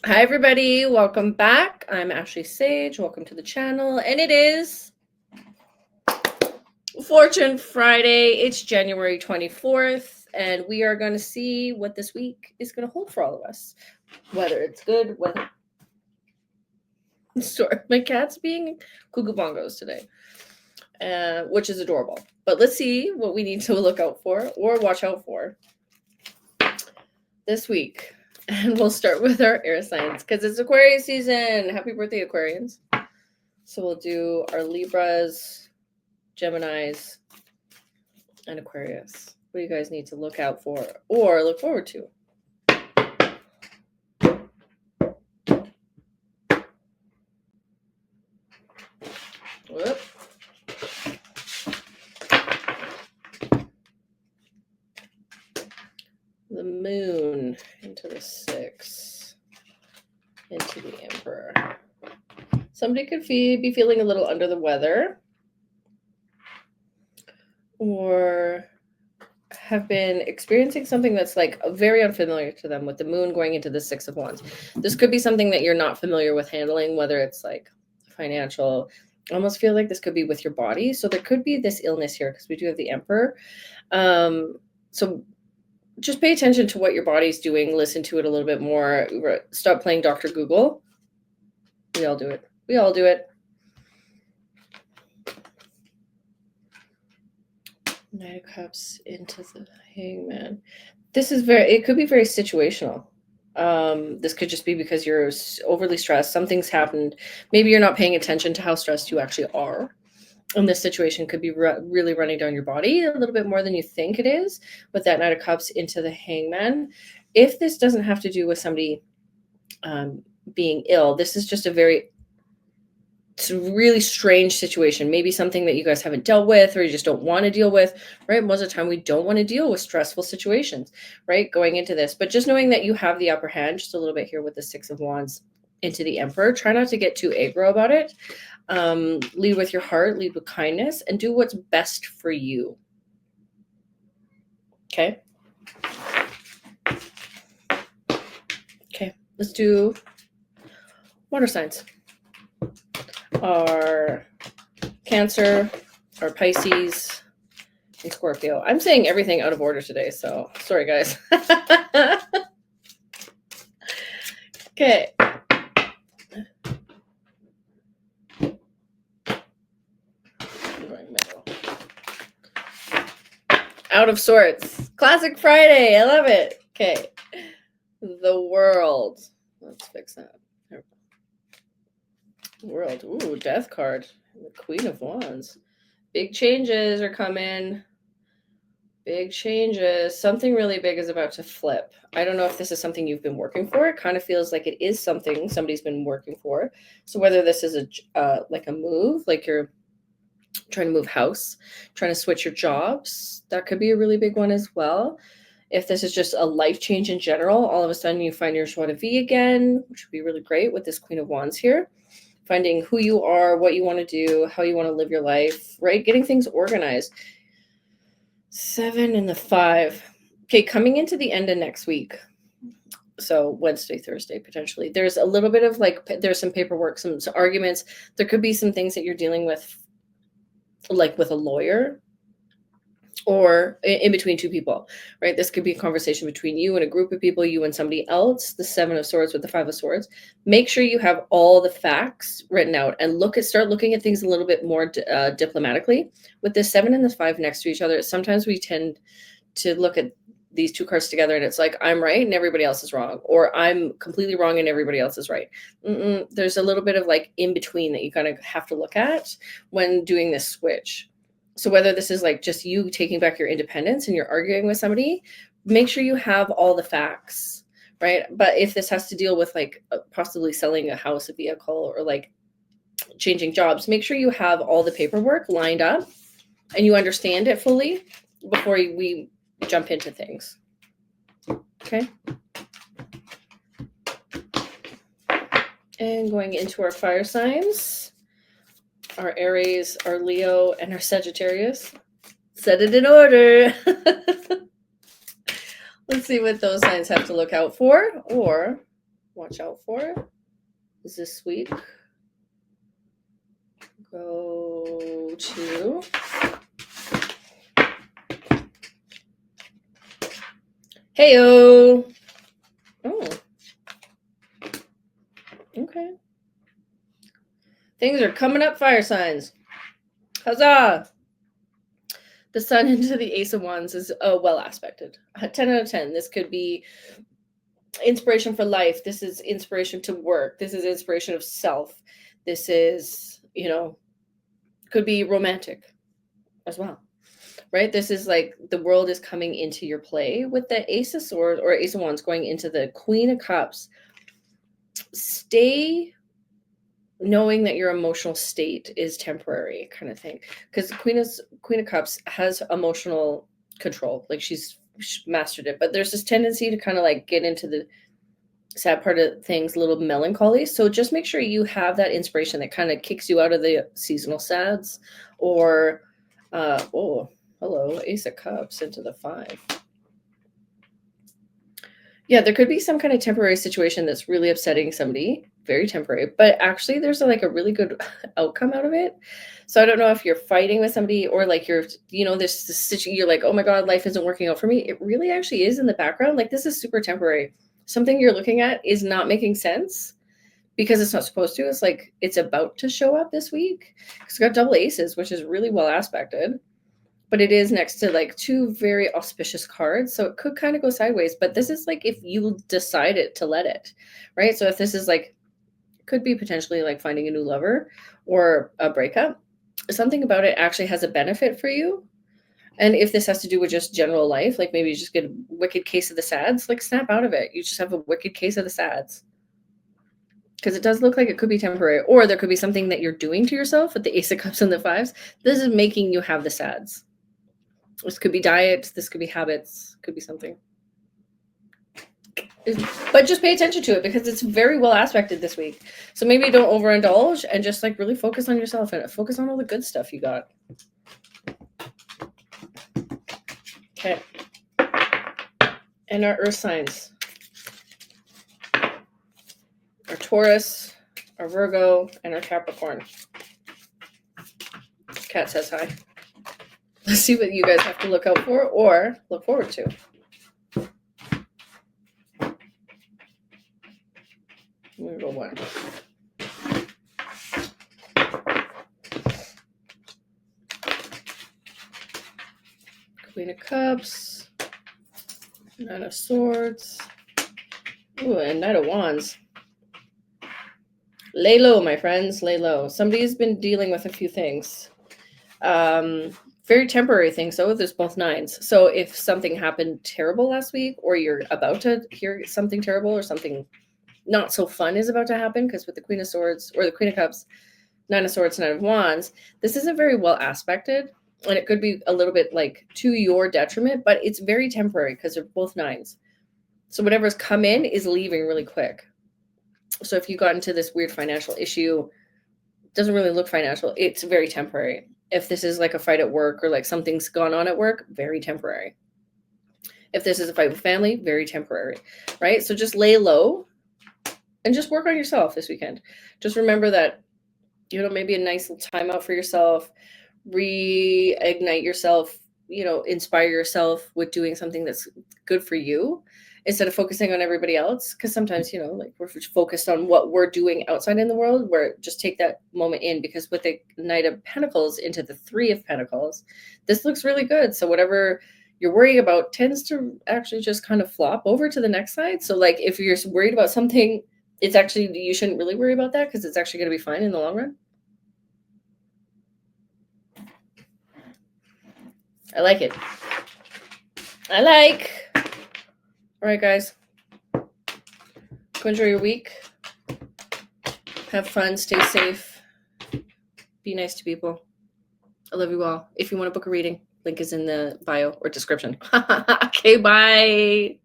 Hi, everybody. Welcome back. I'm Ashley Sage. Welcome to the channel. And it is Fortune Friday. It's January 24th. And we are going to see what this week is going to hold for all of us. Whether it's good, whether. Sorry, my cat's being cuckoo bongos today, which is adorable. But let's see what we need to look out for or watch out for this week. And we'll start with our air signs because it's Aquarius season. Happy birthday, Aquarians. So we'll do our Libras, Geminis, and Aquarius. What do you guys need to look out for or look forward to? Whoop. The Moon into the 6, into the Emperor. Somebody could be feeling a little under the weather or have been experiencing something that's like very unfamiliar to them with the Moon going into the 6 of Wands. This could be something that you're not familiar with handling, whether it's like financial. I almost feel like this could be with your body. So there could be this illness here because we do have the Emperor. So just pay attention to what your body's doing. Listen to it a little bit more. Stop playing Dr. Google. We all do it. We all do it. Knight of Cups into the Hangman. This is it could be very situational. This could just be because you're overly stressed. Something's happened. Maybe you're not paying attention to how stressed you actually are. And this situation could be really running down your body a little bit more than you think it is with that Knight of Cups into the Hangman. If this doesn't have to do with somebody being ill, this is just it's a really strange situation. Maybe something that you guys haven't dealt with or you just don't want to deal with, right? Most of the time we don't want to deal with stressful situations, right? Going into this, but just knowing that you have the upper hand just a little bit here with the 6 of Wands into the Emperor. Try not to get too aggro about it. Lead with your heart, lead with kindness, and do what's best for you. Okay. Okay. Let's do water signs. Our Cancer, our Pisces, and Scorpio. I'm saying everything out of order today, so sorry, guys. Okay. Out of sorts. Classic Friday. I love it. Okay. The World. Let's fix that. World. Ooh, Death card. The Queen of Wands. Big changes are coming. Big changes. Something really big is about to flip. I don't know if this is something you've been working for. It kind of feels like it is something somebody's been working for. So whether this is like a move, like you're trying to move house, trying to switch your jobs, that could be a really big one as well. If this is just a life change in general, all of a sudden you find your joie de vivre again, which would be really great with this Queen of Wands here. Finding who you are, what you want to do, how you want to live your life, right? Getting things organized. 7 and the 5. Okay, coming into the end of next week. So Wednesday, Thursday, potentially. There's a little bit of there's some paperwork, some arguments. There could be some things that you're dealing with, like with a lawyer or in between two people, right? This could be a conversation between you and a group of people, you and somebody else. The 7 of Swords with the 5 of Swords. Make sure you have all the facts written out and start looking at things a little bit more diplomatically. With the 7 and the 5 next to each other, sometimes we tend to look at these two cards together and it's like I'm right and everybody else is wrong, or I'm completely wrong and everybody else is right. There's a little bit of like in between that you kind of have to look at when doing this switch. So whether this is like just you taking back your independence and you're arguing with somebody, make sure you have all the facts, right? But if this has to deal with like possibly selling a house, a vehicle, or like changing jobs, make sure you have all the paperwork lined up and you understand it fully before we jump into things. Okay. And going into our fire signs, our Aries, our Leo, and our Sagittarius. Set it in order. Let's see what those signs have to look out for or watch out for this week. Go to Heyo. Oh. Okay. Things are coming up, fire signs. Huzzah! The Sun into the Ace of Wands is well aspected. 10 out of 10. This could be inspiration for life. This is inspiration to work. This is inspiration of self. This is, could be romantic as well, right? This is like the world is coming into your play with the Ace of Swords or Ace of Wands going into the Queen of Cups. Stay knowing that your emotional state is temporary, kind of thing, because Queen of Cups has emotional control, like she's mastered it, but there's this tendency to kind of like get into the sad part of things, a little melancholy. So just make sure you have that inspiration that kind of kicks you out of the seasonal sads, or oh, hello, Ace of Cups into the 5. Yeah, there could be some kind of temporary situation that's really upsetting somebody, very temporary, but actually there's like a really good outcome out of it. So I don't know if you're fighting with somebody or like you're, this situation, you're like, oh my God, life isn't working out for me. It really actually is in the background. Like this is super temporary. Something you're looking at is not making sense because it's not supposed to. It's like it's about to show up this week. It's got double aces, which is really well aspected. But it is next to like 2 very auspicious cards. So it could kind of go sideways. But this is like if you decided to let it, right? So if this is like, could be potentially like finding a new lover or a breakup, something about it actually has a benefit for you. And if this has to do with just general life, like maybe you just get a wicked case of the sads, like snap out of it. You just have a wicked case of the sads. Because it does look like it could be temporary. Or there could be something that you're doing to yourself with the Ace of Cups and the 5s. This is making you have the sads. This could be diet. This could be habits. Could be something. But just pay attention to it because it's very well aspected this week. So maybe don't overindulge and just like really focus on yourself and focus on all the good stuff you got. Okay. And our earth signs. Our Taurus, our Virgo, and our Capricorn. Cat says hi. Let's see what you guys have to look out for or look forward to. I'm going to go 1. Queen of Cups, 9 of Swords, ooh, and Knight of Wands. Lay low, my friends, lay low. Somebody's been dealing with a few things. Very temporary things, though. There's both 9s. So if something happened terrible last week, or you're about to hear something terrible, or something not so fun is about to happen, because with the Queen of Swords, or the Queen of Cups, 9 of Swords, 9 of Wands, this isn't very well aspected, and it could be a little bit like to your detriment, but it's very temporary because they're both 9s. So whatever's come in is leaving really quick. So if you got into this weird financial issue, doesn't really look financial, it's very temporary. If this is like a fight at work or like something's gone on at work, very temporary. If this is a fight with family, very temporary, right? So just lay low and just work on yourself this weekend. Just remember that, maybe a nice little time out for yourself, reignite yourself, inspire yourself with doing something that's good for you instead of focusing on everybody else. Because sometimes, like we're focused on what we're doing outside in the world, where just take that moment in, because with the Knight of Pentacles into the 3 of Pentacles, this looks really good. So whatever you're worrying about tends to actually just kind of flop over to the next side. So like if you're worried about something, it's actually, you shouldn't really worry about that because it's actually going to be fine in the long run. I like it. All right, guys. Go enjoy your week. Have fun. Stay safe. Be nice to people. I love you all. If you want to book a reading, link is in the bio or description. Okay, bye.